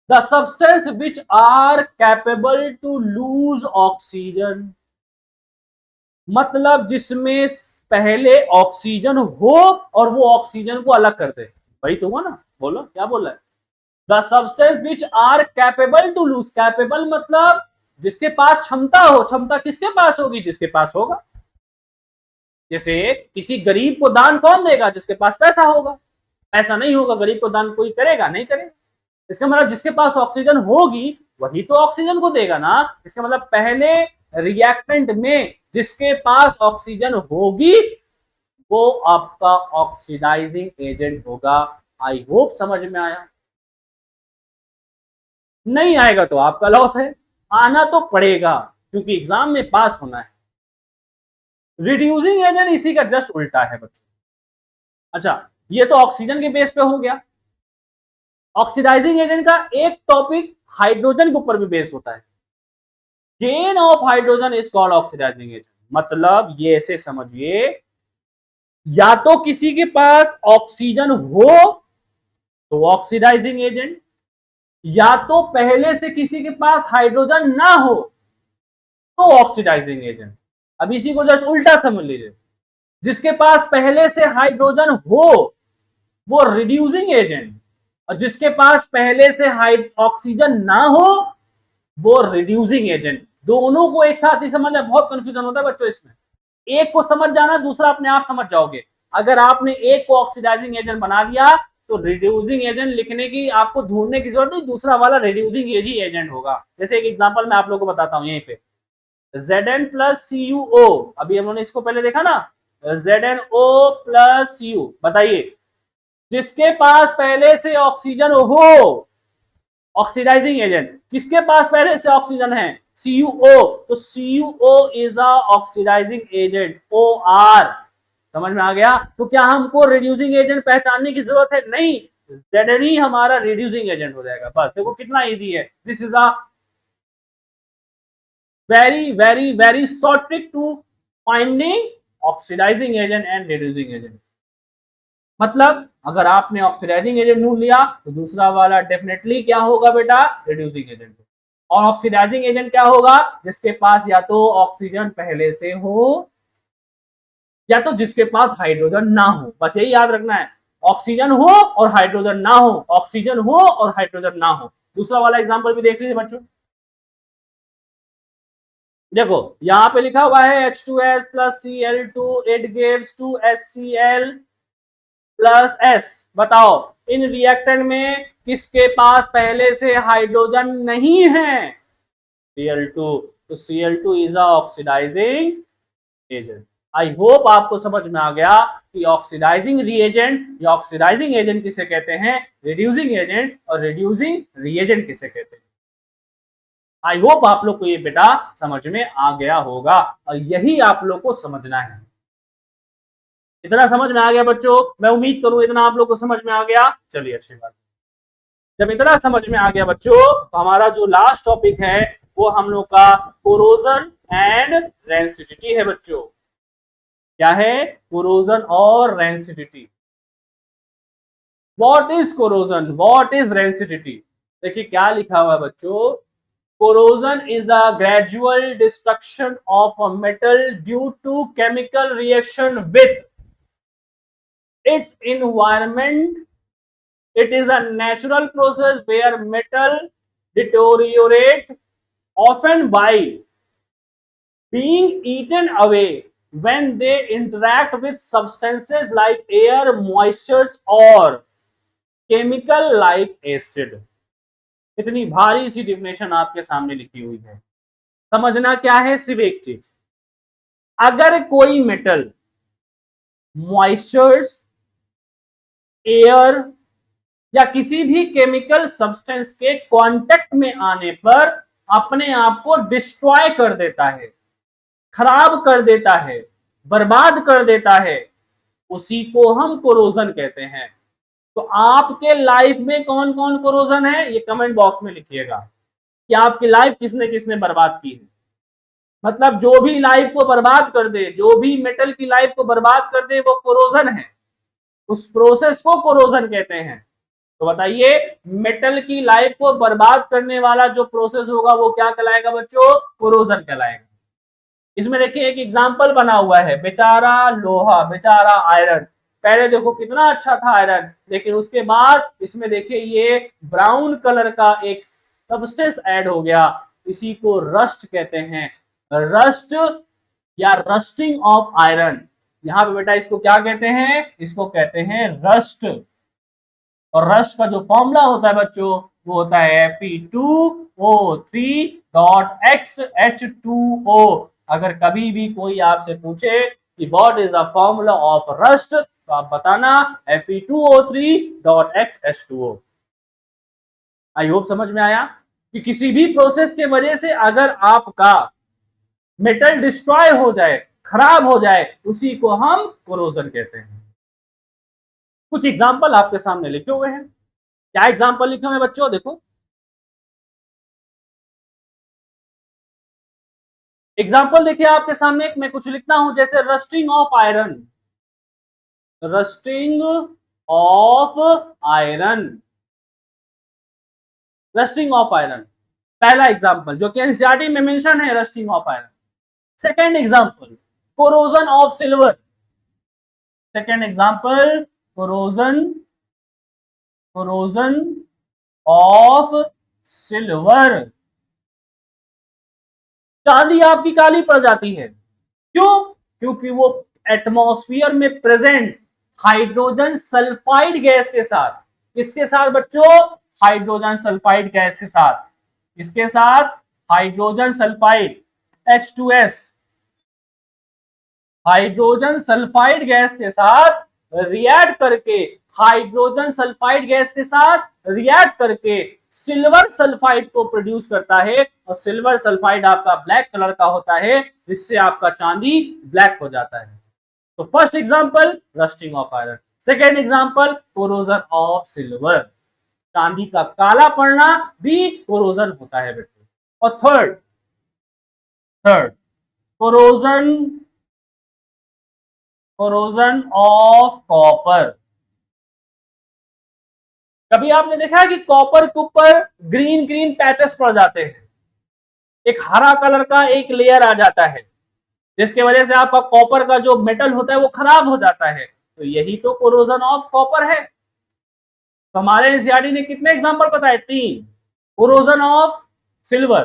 The substance which are capable to lose oxygen, मतलब जिसमें पहले ऑक्सीजन हो और वो ऑक्सीजन को अलग कर दे। वही तो हुआ ना, बोलो क्या बोल रहा है? The substance which are capable to lose, capable मतलब जिसके पास क्षमता हो। क्षमता किसके पास होगी? जिसके पास होगा। जैसे किसी गरीब को दान कौन देगा? जिसके पास पैसा होगा। पैसा नहीं होगा गरीब को दान कोई करेगा? नहीं करेगा। इसका मतलब जिसके पास ऑक्सीजन होगी वही तो ऑक्सीजन को देगा ना। इसका मतलब पहले रिएक्टेंट में जिसके पास ऑक्सीजन होगी वो आपका ऑक्सीडाइजिंग एजेंट होगा। आई होप समझ में आया। नहीं आएगा तो आपका लॉस है, आना तो पड़ेगा क्योंकि एग्जाम में पास होना है। रिड्यूसिंग एजेंट इसी का जस्ट उल्टा है बच्चों। अच्छा, ये तो ऑक्सीजन के बेस पे हो गया। ऑक्सीडाइजिंग एजेंट का एक टॉपिक हाइड्रोजन के ऊपर भी बेस होता है। Gain of hydrogen is called oxidising agent. मतलब ये ऐसे समझिए, या तो किसी के पास ऑक्सीजन हो तो ऑक्सीडाइजिंग एजेंट, या तो पहले से किसी के पास हाइड्रोजन ना हो तो ऑक्सीडाइजिंग एजेंट। अब इसी को जस्ट उल्टा समझ लीजिए, जिसके पास पहले से हाइड्रोजन हो वो रिड्यूसिंग एजेंट, और जिसके पास पहले से ऑक्सीजन ना हो वो रिड्यूसिंग एजेंट। दोनों को एक साथ ही समझना, बहुत कंफ्यूजन होता है बच्चों इसमें। एक को समझ जाना, दूसरा अपने आप समझ जाओगे। अगर आपने एक को ऑक्सीडाइजिंग एजेंट बना दिया तो रिड्यूसिंग एजेंट लिखने की आपको ढूंढने की जरूरत नहीं, दूसरा वाला रिड्यूसिंग एजेंट होगा। जैसे एक एग्जांपल मैं आप लोगों को बताता हूं यहीं पे, Zn प्लस CuO, अभी हमने इसको पहले देखा ना, ZnO प्लस Cu। बताइए, जिसके पास पहले से ऑक्सीजन हो, ऑक्सीडाइजिंग एजेंट, किसके पास पहले से ऑक्सीजन है? CuO, तो CuO is a oxidising agent, OR। समझ में आ गया? तो क्या हमको रिड्यूसिंग एजेंट पहचानने की जरूरत है? नहीं, Zn ही हमारा रिड्यूसिंग एजेंट हो जाएगा। बस देखो कितना इजी है। This is a very very very short trick to finding oxidizing agent and reducing agent। मतलब अगर आपने ऑक्सीडाइजिंग एजेंट ढूंढ लिया तो दूसरा वाला डेफिनेटली क्या होगा बेटा? Reducing agent. और ऑक्सीडाइजिंग एजेंट क्या होगा? जिसके पास या तो ऑक्सीजन पहले से हो या तो जिसके पास हाइड्रोजन ना हो। बस यही याद रखना है, ऑक्सीजन हो और हाइड्रोजन ना हो, ऑक्सीजन हो और हाइड्रोजन ना हो। दूसरा वाला एग्जांपल भी देख लीजिए बच्चों। देखो यहां पे लिखा हुआ है H2S plus Cl2, it gives 2HCl plus S। बताओ इन रिएक्टेंट में किसके पास पहले से हाइड्रोजन नहीं है? Cl2। तो Cl2 is a oxidising agent. I hope आपको समझ में आ गया कि ऑक्सीडाइजिंग रिएजेंट या ऑक्सीडाइजिंग एजेंट किसे कहते हैं, रिड्यूसिंग एजेंट और रिड्यूसिंग रिएजेंट किसे कहते हैं। आई होप आप लोग को ये बेटा समझ में आ गया होगा और यही आप लोग को समझना है। इतना समझ में आ गया बच्चों? मैं उम्मीद करूं इतना आप लोग को समझ में आ गया। चलिए अच्छी बात। जब इतना समझ में आ गया बच्चों तो हमारा जो लास्ट टॉपिक है वो हम लोग का कोरोजन एंड रेंसिडिटी है बच्चों। क्या है? कोरोजन और rancidity. What is corrosion, what is rancidity? देखिए क्या लिखा हुआ है बच्चों, corrosion is a gradual destruction of a metal due to chemical reaction with its environment. It is a natural process where metal deteriorate often by being eaten away when they interact with substances like air, moistures or chemical like acid. इतनी भारी सी definition आपके सामने लिखी हुई है। समझना क्या है, सिर्फ एक चीज, अगर कोई मेटल मॉइस्चर्स, एयर या किसी भी केमिकल सब्सटेंस के कांटेक्ट में आने पर अपने आप को डिस्ट्रॉय कर देता है, खराब कर देता है, बर्बाद कर देता है, उसी को हम कोरोजन कहते हैं। तो आपके लाइफ में कौन कौन कोरोजन है ये कमेंट बॉक्स में लिखिएगा कि आपकी लाइफ किसने किसने बर्बाद की है। मतलब जो भी लाइफ को बर्बाद कर दे, जो भी मेटल की लाइफ को बर्बाद कर दे वो कोरोजन है, उस प्रोसेस को कोरोजन कहते हैं। तो बताइए मेटल की लाइफ को बर्बाद करने वाला जो प्रोसेस होगा वो क्या कहलाएगा बच्चों? कोरोजन कहलाएगा। इसमें देखिए एक एग्जांपल बना हुआ है, बेचारा लोहा, बेचारा आयरन। पहले देखो कितना अच्छा था आयरन, लेकिन उसके बाद इसमें देखिए ये ब्राउन कलर का एक सब्सटेंस ऐड हो गया, इसी को रस्ट कहते हैं। रस्ट या रस्टिंग ऑफ आयरन। यहां पे बेटा इसको क्या कहते हैं? इसको कहते हैं रस्ट। और रस्ट का जो फॉर्मूला होता है बच्चों वो होता है Fe2O3.XH2O। अगर कभी भी कोई आपसे पूछे कि what is the formula of rust तो आप बताना Fe2O3.XH2O। आई होप समझ में आया कि किसी भी प्रोसेस के वजह से अगर आपका मेटल डिस्ट्रॉय हो जाए, खराब हो जाए, उसी को हम कोरोजन कहते हैं। कुछ एग्जाम्पल आपके सामने लिखे हुए हैं। क्या एग्जाम्पल लिखे हुए हैं बच्चों? देखो एग्जाम्पल देखिए आपके सामने, मैं कुछ लिखता हूं जैसे rusting of iron, rusting of iron, rusting of iron पहला एग्जाम्पल जो कि एनसीईआरटी में मेंशन है, rusting of iron. Second example corrosion of silver, second example corrosion, corrosion of silver. चांदी आपकी काली पड़ जाती है, क्यों? क्योंकि वो एटमॉस्फेयर में प्रेजेंट हाइड्रोजन सल्फाइड गैस के साथ, किसके साथ बच्चों? हाइड्रोजन सल्फाइड गैस के साथ। किसके साथ? Hydrogen sulphide H2S, hydrogen sulphide gas के साथ रिएक्ट करके, हाइड्रोजन सल्फाइड गैस के साथ रिएक्ट करके सिल्वर सल्फाइड को प्रोड्यूस करता है। और सिल्वर सल्फाइड आपका ब्लैक कलर का होता है, जिससे आपका चांदी ब्लैक हो जाता है। तो first example rusting of iron, second example corrosion of silver. चांदी का काला पड़ना भी कोरोजन होता है बेटे। और third, third corrosion, corrosion of copper. कभी आपने देखा है कि कॉपर के ऊपर ग्रीन ग्रीन पैचेस पड़ जाते हैं, एक हरा कलर का एक लेयर आ जाता है, जिसके वजह से आपका कॉपर का जो मेटल होता है वो खराब हो जाता है। तो यही तो कोरोजन ऑफ कॉपर है। तो हमारे एनसीईआरटी ने कितने एग्जांपल बताए? 3। कोरोजन ऑफ सिल्वर,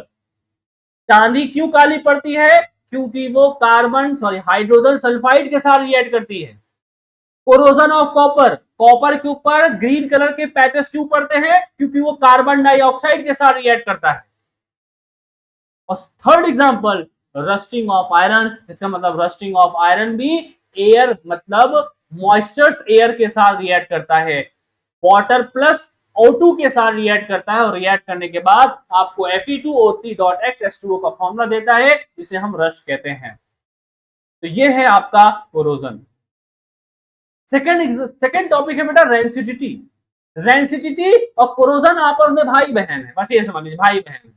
चांदी क्यों काली पड़ती है? क्योंकि वो कार्बन हाइड्रोजन सल्फाइड के साथ रिएक्ट करती है। कोरोजन ऑफ कॉपर, कॉपर के ऊपर ग्रीन कलर के पैचेस क्यों पड़ते हैं? क्योंकि वो कार्बन डाइऑक्साइड के साथ रिएक्ट करता है। और third example rusting of iron, इसका मतलब रस्टिंग ऑफ आयरन भी एयर मतलब मॉइस्चर्स एयर के साथ रिएक्ट करता है, वाटर प्लस O2 के साथ रिएक्ट करता है और रिएक्ट करने के बाद आपको Fe2O3.X का फॉर्मूला देता है, जिसे हम रस्ट कहते हैं। तो ये है आपका कोरोजन। सेकेंड टॉपिक है बेटा रेंसिडिटी। रेंसिडिटी और कोरोजन आपस में भाई बहन है, बस ये समझ लीजिए भाई बहन है।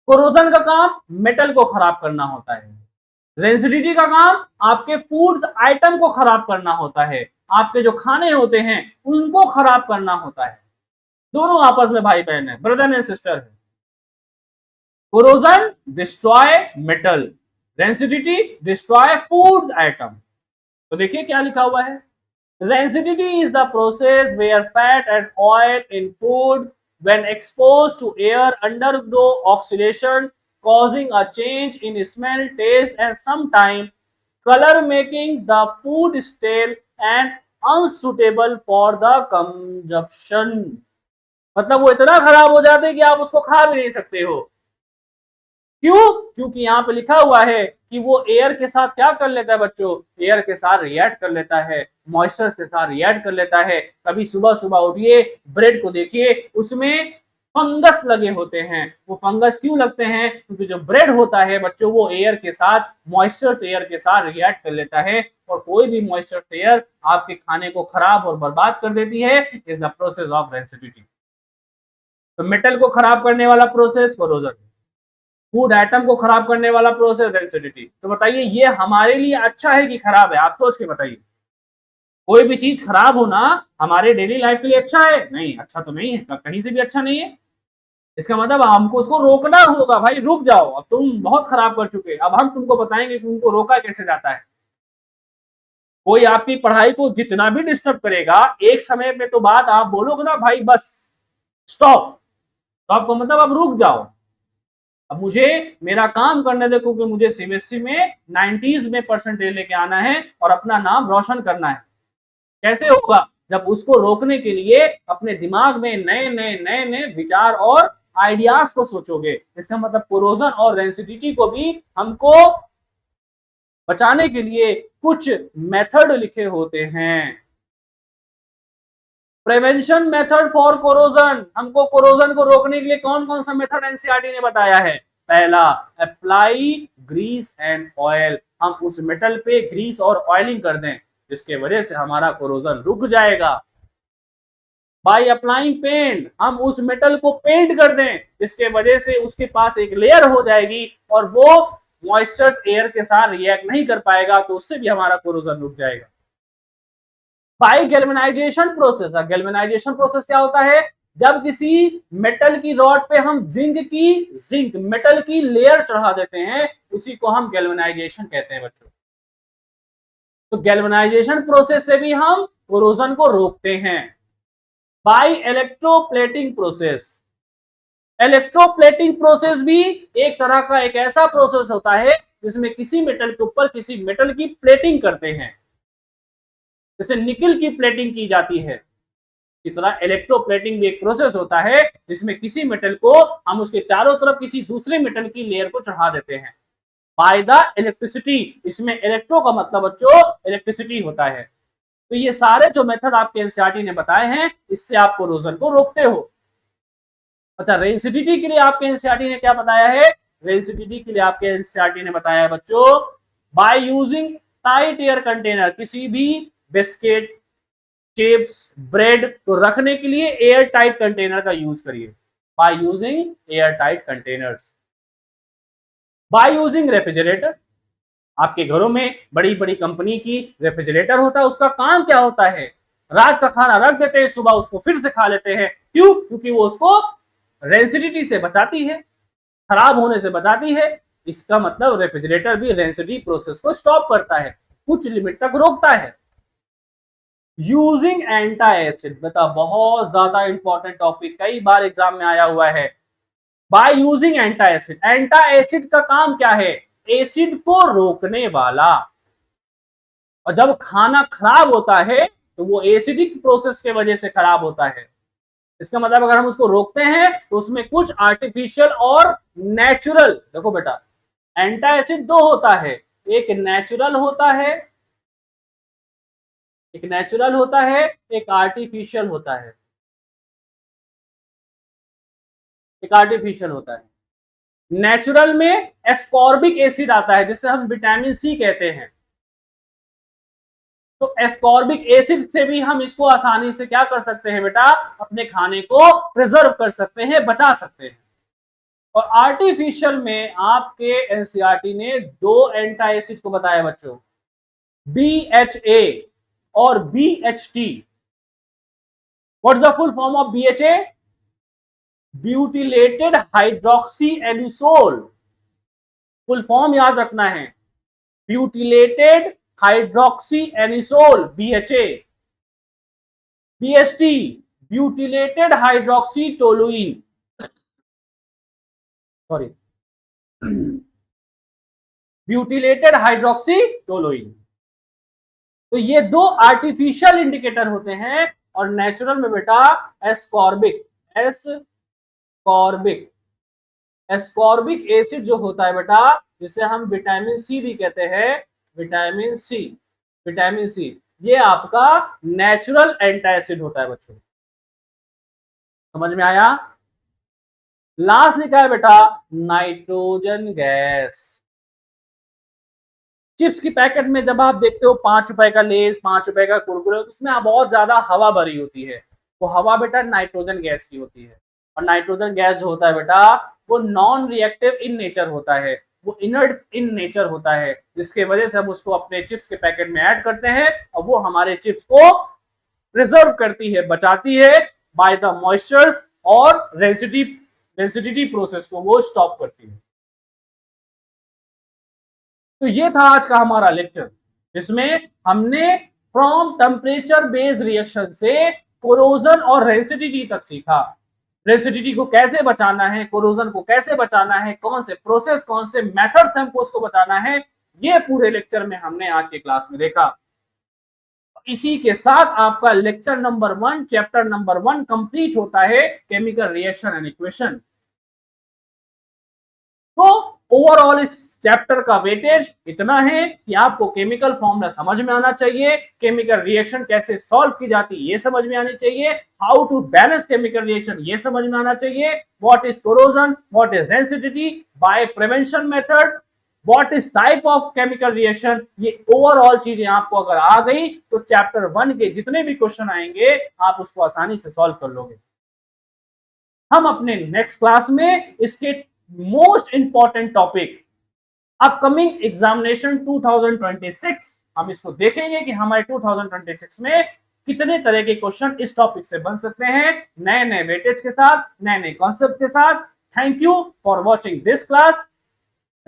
कोरोजन का काम मेटल को खराब करना होता है, रेंसिडिटी का काम आपके फूड्स आइटम को खराब करना होता है, आपके जो खाने होते हैं उनको खराब करना होता है। दोनों आपस में भाई बहन है, ब्रदर एंड सिस्टर है। Corrosion destroy metal, rancidity destroy foods item. तो देखिए क्या लिखा हुआ है, rancidity is the process where fat and oil in food when exposed to air undergo oxidation causing a change in smell, taste and sometimes color, making the food stale and unsuitable for the consumption। मतलब वो इतना खराब हो जाते हैं कि आप उसको खा भी नहीं सकते हो। क्यों? क्योंकि यहाँ पे लिखा हुआ है कि वो एयर के साथ क्या कर लेता है बच्चों, एयर के साथ रिएक्ट कर लेता है, मॉइस्चर्स के साथ रिएक्ट कर लेता है। कभी सुबह सुबह उठिए, ब्रेड को देखिए, उसमें फंगस लगे होते हैं। वो फंगस क्यों लगते हैं? क्योंकि जो ब्रेड होता है बच्चों वो एयर के साथ, मॉइस्चर्स एयर के साथ रिएक्ट कर लेता है और कोई भी मॉइस्चर एयर आपके खाने को खराब और बर्बाद कर देती है। Is the process of rancidity. तो मेटल को खराब करने वाला प्रोसेस कोरोजन, फूड आइटम को खराब करने वाला प्रोसेस एसिडिटी। तो बताइए ये हमारे लिए अच्छा है कि खराब है? आप सोच के बताइए। कोई भी चीज खराब होना हमारे डेली लाइफ के लिए अच्छा है? नहीं, अच्छा तो नहीं है, कहीं से भी अच्छा नहीं है। इसका मतलब हमको उसको रोकना होगा, भाई रुक जाओ, अब तुम बहुत खराब कर चुके, अब हम तुमको बताएंगे कि तुमको रोका कैसे जाता है। कोई आपकी पढ़ाई को जितना भी डिस्टर्ब करेगा, एक समय पे तो बात आप बोलोगे ना भाई बस स्टॉप। स्टॉप का मतलब अब रुक जाओ, अब मुझे मेरा काम करने दे, क्योंकि मुझे सीबीएसई में 90s में परसेंटेज लेके आना है और अपना नाम रोशन करना है। कैसे होगा? जब उसको रोकने के लिए अपने दिमाग में नए नए नए नए विचार और आइडियाज को सोचोगे। इसका मतलब कोरोजन और रेंसिडिटी को भी हमको बचाने के लिए कुछ मेथड लिखे होते हैं। प्रिवेंशन मेथड फॉर कोरोजन, हमको कोरोजन को रोकने के लिए कौन कौन सा मेथड एनसीईआरटी ने बताया है? पहला, अप्लाई ग्रीस एंड ऑयल, हम उस मेटल पे ग्रीस और ऑयलिंग कर दें, जिसके वजह से हमारा कोरोजन रुक जाएगा। बाय अप्लाइंग पेंट, हम उस मेटल को पेंट कर दें, जिसके वजह से उसके पास एक लेयर हो जाएगी और वो मॉइस्चर्स एयर के साथ रिएक्ट नहीं कर पाएगा, तो उससे भी हमारा कोरोजन रुक जाएगा। By galvanisation process, galvanisation process क्या होता है? जब किसी मेटल की रॉड पे हम जिंक मेटल की लेयर चढ़ा देते हैं, उसी को हम गैल्वेनाइजेशन कहते हैं बच्चों। तो गैल्वेनाइजेशन प्रोसेस से भी हम कोरोजन को रोकते हैं। By electroplating process, electroplating process भी एक तरह का एक ऐसा प्रोसेस होता है जिसमें किसी मेटल के ऊपर किसी मेटल की प्लेटिंग करते हैं, जैसे निकल की प्लेटिंग की जाती है। इसी तरह इलेक्ट्रोप्लेटिंग भी एक प्रोसेस होता है जिसमें किसी मेटल को हम उसके चारों तरफ किसी दूसरे मेटल की लेयर को चढ़ा देते हैं बाय द इलेक्ट्रिसिटी। इसमें इलेक्ट्रो का मतलब बच्चों इलेक्ट्रिसिटी होता है। तो ये सारे जो मेथड आपके एनसीईआरटी ने बताए हैं, इससे आप कोरोजन को रोकते हो। अच्छा, रेंसिडिटी के लिए आपके एनसीईआरटी ने क्या बताया है? रेंसिडिटी के लिए आपके एनसीईआरटी ने बताया है बच्चों, by using tight air container, किसी भी बिस्किट, चिप्स, ब्रेड को रखने के लिए एयर टाइट कंटेनर का यूज करिए, by using air tight containers. By using refrigerator, आपके घरों में बड़ी बड़ी कंपनी की रेफ्रिजरेटर होता है, उसका काम क्या होता है? रात का खाना रख देते हैं, सुबह उसको फिर से खा लेते हैं। क्यों? क्योंकि वो उसको रेंसिडिटी से बचाती है, खराब होने से बचाती है। इसका मतलब रेफ्रिजरेटर भी रेंसिडिटी प्रोसेस को स्टॉप करता है, कुछ लिमिट तक रोकता है। यूजिंग एंटी एसिड, बता बहुत ज्यादा इंपॉर्टेंट टॉपिक, कई बार एग्जाम में आया हुआ है। By using anti acid, anti acid का काम क्या है? एसिड को रोकने वाला। और जब खाना खराब होता है तो वो एसिडिक प्रोसेस के वजह से खराब होता है। इसका मतलब अगर हम उसको रोकते हैं तो उसमें कुछ आर्टिफिशियल और नेचुरल, देखो बेटा एंटी एसिड दो होता है, एक नेचुरल होता है, एक नेचुरल होता है, एक आर्टिफिशियल होता है, एक आर्टिफिशियल होता है। नेचुरल में एस्कॉर्बिक एसिड आता है जिसे हम विटामिन सी कहते हैं। तो एस्कॉर्बिक एसिड से भी हम इसको आसानी से क्या कर सकते हैं बेटा, अपने खाने को प्रिजर्व कर सकते हैं, बचा सकते हैं। और आर्टिफिशियल में आपके एनसीईआरटी ने दो एंटी एसिड को बताया बच्चों, BHA और BHT। What is the full form of BHA? Butylated hydroxy anisole. Full form याद रखना है, butylated hydroxy anisole BHA। BHT butylated hydroxy toluene, sorry butylated hydroxy toluene. तो ये दो आर्टिफिशियल इंडिकेटर होते हैं और नेचुरल में बेटा एस्कॉर्बिक, एस्कॉर्बिक, एस्कॉर्बिक एसिड जो होता है बेटा, जिसे हम विटामिन सी भी कहते हैं, विटामिन सी, विटामिन सी, ये आपका नेचुरल एंटी एसिड होता है बच्चों। समझ में आया? लास्ट लिखा है बेटा नाइट्रोजन गैस। चिप्स की पैकेट में जब आप देखते हो 5 रुपए का लेस, 5 रुपए का कुरकुरे, तो उसमें बहुत ज्यादा हवा भरी होती है। वो हवा बेटा नाइट्रोजन गैस की होती है। और नाइट्रोजन गैस जो होता है बेटा वो नॉन रिएक्टिव इन नेचर होता है, वो इनर्ट इन नेचर होता है, जिसके वजह से हम उसको अपने चिप्स के पैकेट में ऐड करते हैं और वो हमारे चिप्स को प्रिजर्व करती है, बचाती है बाय द मॉइस्चर्स, और रेंसिडिटी प्रोसेस को वो स्टॉप करती है। तो ये था आज का हमारा लेक्चर, जिसमें हमने फ्रॉम टेम्परेचर बेस्ड रिएक्शन से कोरोजन और रेंसिडिटी तक सीखा। रेंसिडिटी को कैसे बचाना है, कोरोजन को कैसे बचाना है, कौन से प्रोसेस, कौन से मेथड्स हमको उसको बचाना है, ये पूरे लेक्चर में हमने आज के क्लास में देखा। इसी के साथ आपका lecture number 1, chapter number 1 complete होता है, केमिकल रिएक्शन एंड इक्वेशन। तो ओवरऑल इस चैप्टर का वेटेज इतना है कि आपको केमिकल फॉर्मूला समझ में आना चाहिए, केमिकल रिएक्शन कैसे सॉल्व की जाती है ये समझ में आनी चाहिए, how to balance chemical reaction ये समझ में आना चाहिए, what is corrosion, what is rancidity by prevention method, what is type of chemical reaction. ये ओवरऑल चीजें आपको अगर आ गई तो चैप्टर 1 के जितने भी क्वेश्चन आएंगे आप उसको आसानी से सॉल्व कर लोगे। हम अपने नेक्स्ट क्लास में इसके most important topic upcoming examination 2026, हम इसको देखेंगे कि हमारे 2026 में कितने तरह के क्वेश्चन इस टॉपिक से बन सकते हैं, नए नए वेटेज के साथ, नए नए कॉन्सेप्ट के साथ। Thank you for watching this class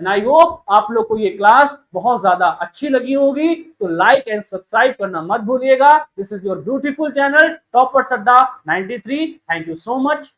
and I hope आप लोग को ये क्लास बहुत ज्यादा अच्छी लगी होगी। तो लाइक एंड सब्सक्राइब करना मत भूलिएगा। This is your beautiful channel topper Sadda 93। Thank you so much.